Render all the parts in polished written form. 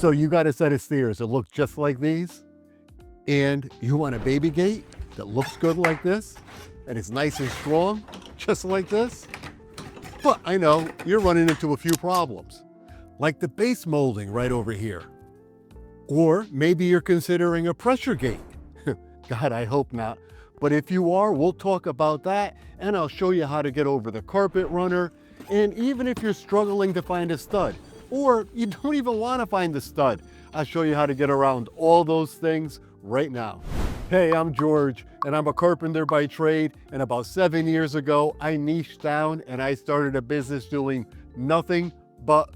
So you got a set of stairs that look just like these, and you want a baby gate that looks good like this, and it's nice and strong, just like this. But I know you're running into a few problems, like the base molding right over here. Or maybe you're considering a pressure gate. God, I hope not. But if you are, we'll talk about that, and I'll show you how to get over the carpet runner. And even if you're struggling to find a stud, or you don't even want to find the stud, I'll show you how to get around all those things right now. Hey, I'm George, and I'm a carpenter by trade, and about 7 years ago, I niched down and I started a business doing nothing but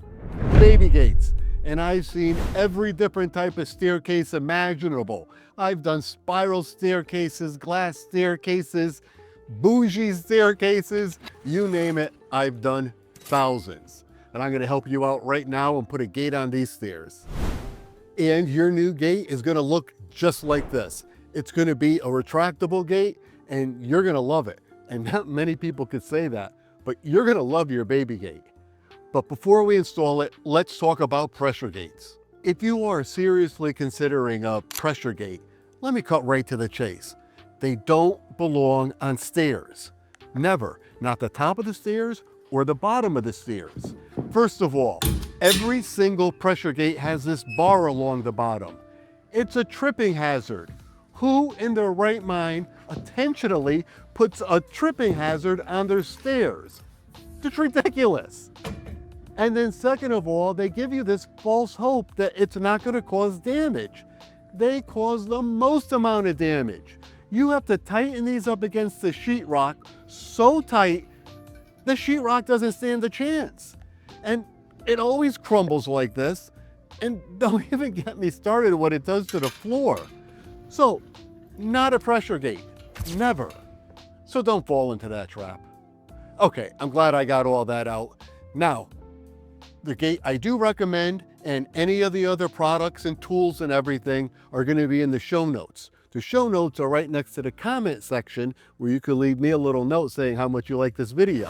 baby gates. And I've seen every different type of staircase imaginable. I've done spiral staircases, glass staircases, bougie staircases, you name it, I've done thousands. And I'm gonna help you out right now and put a gate on these stairs. And your new gate is gonna look just like this. It's gonna be a retractable gate, and you're gonna love it. And not many people could say that, but you're gonna love your baby gate. But before we install it, let's talk about pressure gates. If you are seriously considering a pressure gate, let me cut right to the chase. They don't belong on stairs. Never. Not the top of the stairs or the bottom of the stairs. First of all, every single pressure gate has this bar along the bottom. It's a tripping hazard. Who in their right mind intentionally puts a tripping hazard on their stairs? It's ridiculous. And then second of all, they give you this false hope that it's not going to cause damage. They cause the most amount of damage. You have to tighten these up against the sheetrock so tight, the sheetrock doesn't stand a chance. And it always crumbles like this. And don't even get me started what it does to the floor. So, not a pressure gate, never. So don't fall into that trap. Okay, I'm glad I got all that out. Now, the gate I do recommend, and any of the other products and tools and everything are going to be in the show notes. The show notes are right next to the comment section where you can leave me a little note saying how much you like this video.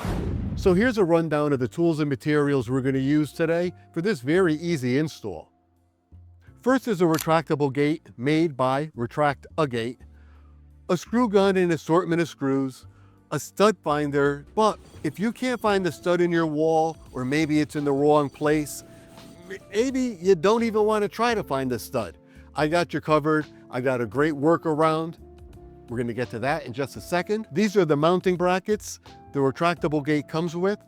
So here's a rundown of the tools and materials we're going to use today for this very easy install. First is a retractable gate made by Retractable, a screw gun and assortment of screws, a stud finder, but if you can't find the stud in your wall, or maybe it's in the wrong place, maybe you don't even want to try to find the stud. I got you covered. I got a great workaround. We're going to get to that in just a second. These are the mounting brackets the retractable gate comes with.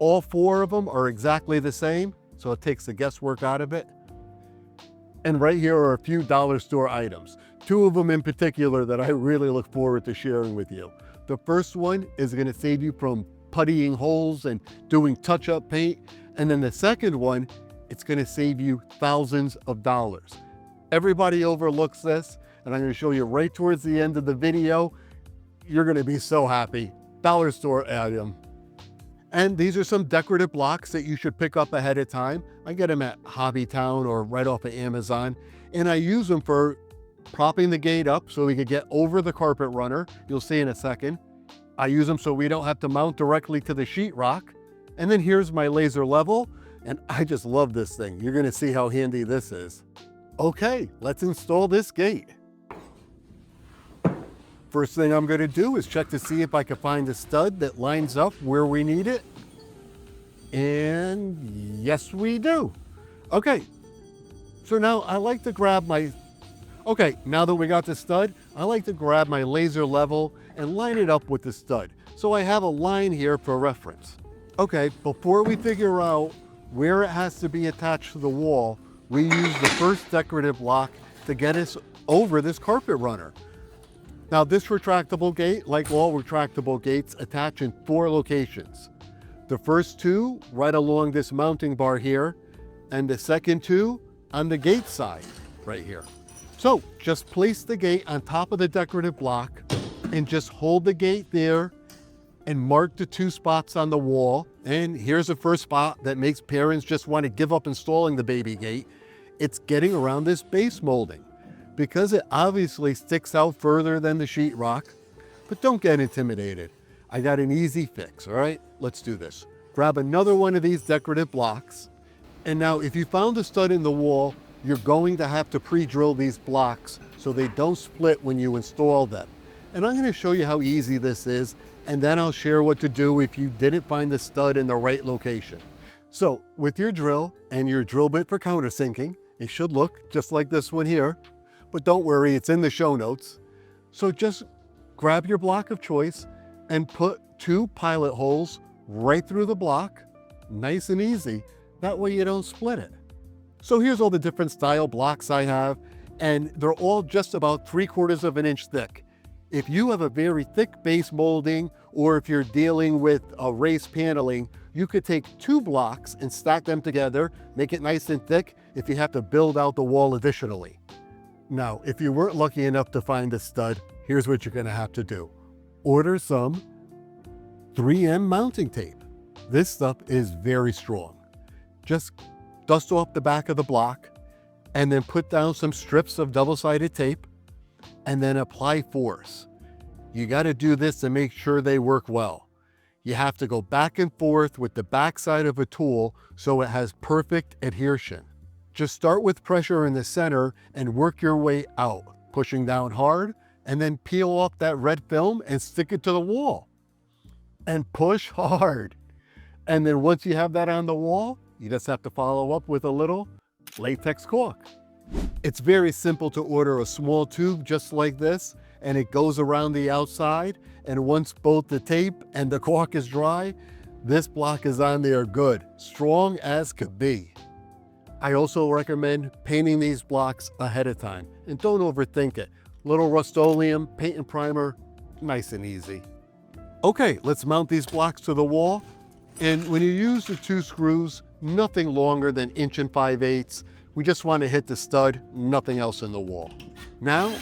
All 4 of them are exactly the same, so it takes the guesswork out of it. And right here are a few dollar store items, 2 of them in particular that I really look forward to sharing with you. The first one is going to save you from puttying holes and doing touch-up paint. And then the second one, it's going to save you thousands of dollars. Everybody overlooks this, and I'm going to show you right towards the end of the video. You're going to be so happy. Dollar store item. And these are some decorative blocks that you should pick up ahead of time. I get them at Hobbytown or right off of Amazon, and I use them for propping the gate up so we can get over the carpet runner. You'll see in a second. I use them so we don't have to mount directly to the sheetrock. And then here's my laser level, and I just love this thing. You're gonna see how handy this is. Okay, let's install this gate. First thing I'm gonna do is check to see if I can find a stud that lines up where we need it. And yes, we do. Okay, so now I like to grab my Okay, now that we got the stud, I like to grab my laser level and line it up with the stud. So I have a line here for reference. Okay, before we figure out where it has to be attached to the wall, we use the first decorative block to get us over this carpet runner. Now this retractable gate, like all retractable gates, attach in 4 locations. The first 2 right along this mounting bar here, and the second 2 on the gate side right here. So just place the gate on top of the decorative block and just hold the gate there and mark the 2 spots on the wall. And here's the first spot that makes parents just want to give up installing the baby gate. It's getting around this base molding because it obviously sticks out further than the sheetrock, but don't get intimidated. I got an easy fix, all right? Let's do this. Grab another one of these decorative blocks. And now if you found a stud in the wall, you're going to have to pre-drill these blocks so they don't split when you install them. And I'm going to show you how easy this is, and then I'll share what to do if you didn't find the stud in the right location. So with your drill and your drill bit for countersinking, it should look just like this one here, but don't worry, it's in the show notes. So just grab your block of choice and put 2 pilot holes right through the block, nice and easy. That way you don't split it. So here's all the different style blocks I have, and they're all just about 3/4 of an inch thick. If you have a very thick base molding, or if you're dealing with a raised paneling, you could take 2 blocks and stack them together, make it nice and thick if you have to build out the wall additionally. Now, if you weren't lucky enough to find a stud, here's what you're gonna have to do. Order some 3M mounting tape. This stuff is very strong. Just dust off the back of the block and then put down some strips of double-sided tape and then apply force. You got to do this to make sure they work well. You have to go back and forth with the backside of a tool so it has perfect adhesion. Just start with pressure in the center and work your way out, pushing down hard, and then peel off that red film and stick it to the wall. And push hard. And then once you have that on the wall, you just have to follow up with a little latex caulk. It's very simple to order a small tube just like this, and it goes around the outside, and once both the tape and the caulk is dry, this block is on there good, strong as could be. I also recommend painting these blocks ahead of time, and don't overthink it. Little Rust-Oleum, paint and primer, nice and easy. Okay, let's mount these blocks to the wall, and when you use the 2 screws, nothing longer than 1 5/8 inches. We just want to hit the stud, nothing else in the wall. Now,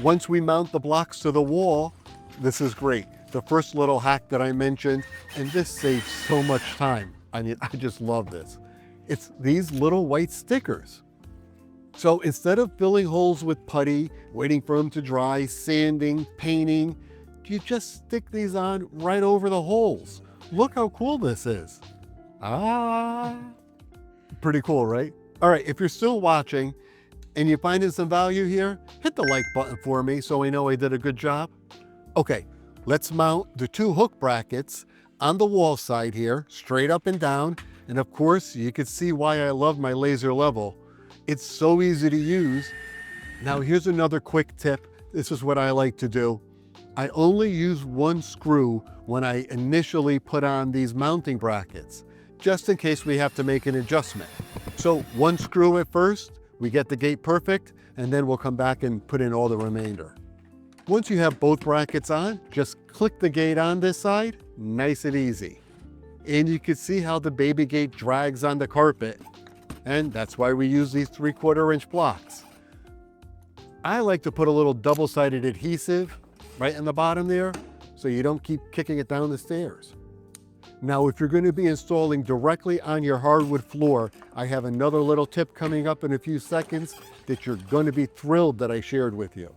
once we mount the blocks to the wall, this is great. The first little hack that I mentioned, and this saves so much time. I mean, I just love this. It's these little white stickers. So instead of filling holes with putty, waiting for them to dry, sanding, painting, you just stick these on right over the holes. Look how cool this is. Pretty cool, right? All right, if you're still watching and you're finding some value here, hit the like button for me so I know I did a good job. Okay, let's mount the 2 hook brackets on the wall side here, straight up and down. And of course, you can see why I love my laser level. It's so easy to use. Now here's another quick tip. This is what I like to do. I only use 1 screw when I initially put on these mounting brackets, just in case we have to make an adjustment. So 1 screw at first, we get the gate perfect, and then we'll come back and put in all the remainder. Once you have both brackets on, just click the gate on this side, nice and easy. And you can see how the baby gate drags on the carpet, and that's why we use these 3/4 inch blocks. I like to put a little double-sided adhesive right in the bottom there, so you don't keep kicking it down the stairs. Now, if you're going to be installing directly on your hardwood floor, I have another little tip coming up in a few seconds that you're going to be thrilled that I shared with you.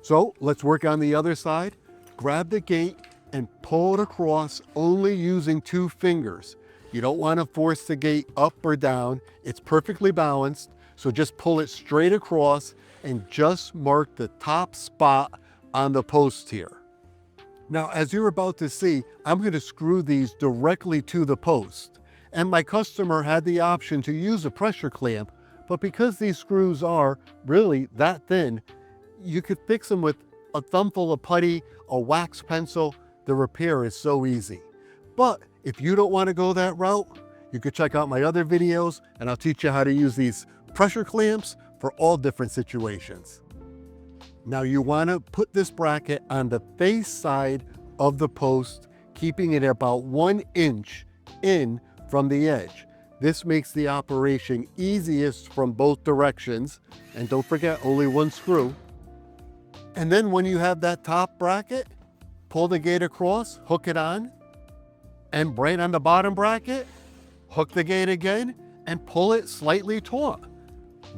So let's work on the other side. Grab the gate and pull it across only using 2 fingers. You don't want to force the gate up or down. It's perfectly balanced. So just pull it straight across and just mark the top spot on the post here. Now, as you're about to see, I'm going to screw these directly to the post. And my customer had the option to use a pressure clamp, but because these screws are really that thin, you could fix them with a thumbful of putty, a wax pencil. The repair is so easy. But if you don't want to go that route, you could check out my other videos, and I'll teach you how to use these pressure clamps for all different situations. Now you want to put this bracket on the face side of the post, keeping it about 1 inch in from the edge. This makes the operation easiest from both directions. And don't forget, only 1 screw. And then when you have that top bracket, pull the gate across, hook it on, and right on the bottom bracket, hook the gate again and pull it slightly taut.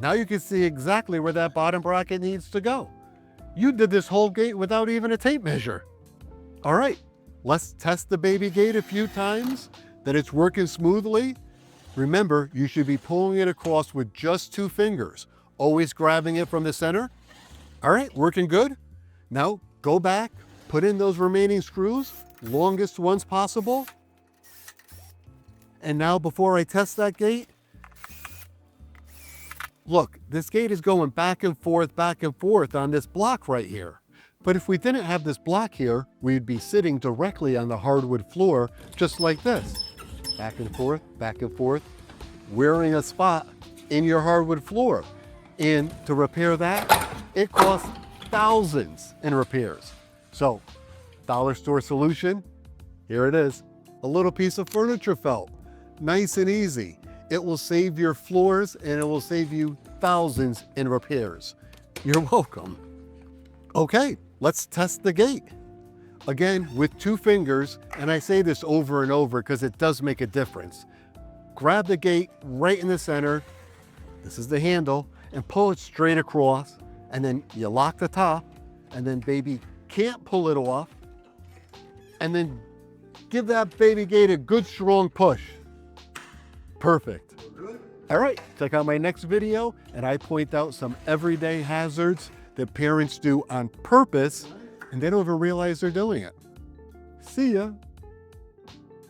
Now you can see exactly where that bottom bracket needs to go. You did this whole gate without even a tape measure. All right, let's test the baby gate a few times, that it's working smoothly. Remember, you should be pulling it across with just 2 fingers. always grabbing it from the center. All right, working good. Now go back, put in those remaining screws, longest ones possible. And now before I test that gate, look, this gate is going back and forth on this block right here. But if we didn't have this block here, we'd be sitting directly on the hardwood floor, just like this. Back and forth, wearing a spot in your hardwood floor. And to repair that, it costs thousands in repairs. So, dollar store solution, here it is. A little piece of furniture felt, nice and easy. It will save your floors and it will save you thousands in repairs. You're welcome. Okay, let's test the gate. Again, with 2 fingers, and I say this over and over because it does make a difference. Grab the gate right in the center, this is the handle, and pull it straight across, and then you lock the top, and then baby can't pull it off, and then give that baby gate a good strong push. Perfect. All right, check out my next video, and I point out some everyday hazards that parents do on purpose, and they don't even realize they're doing it. See ya.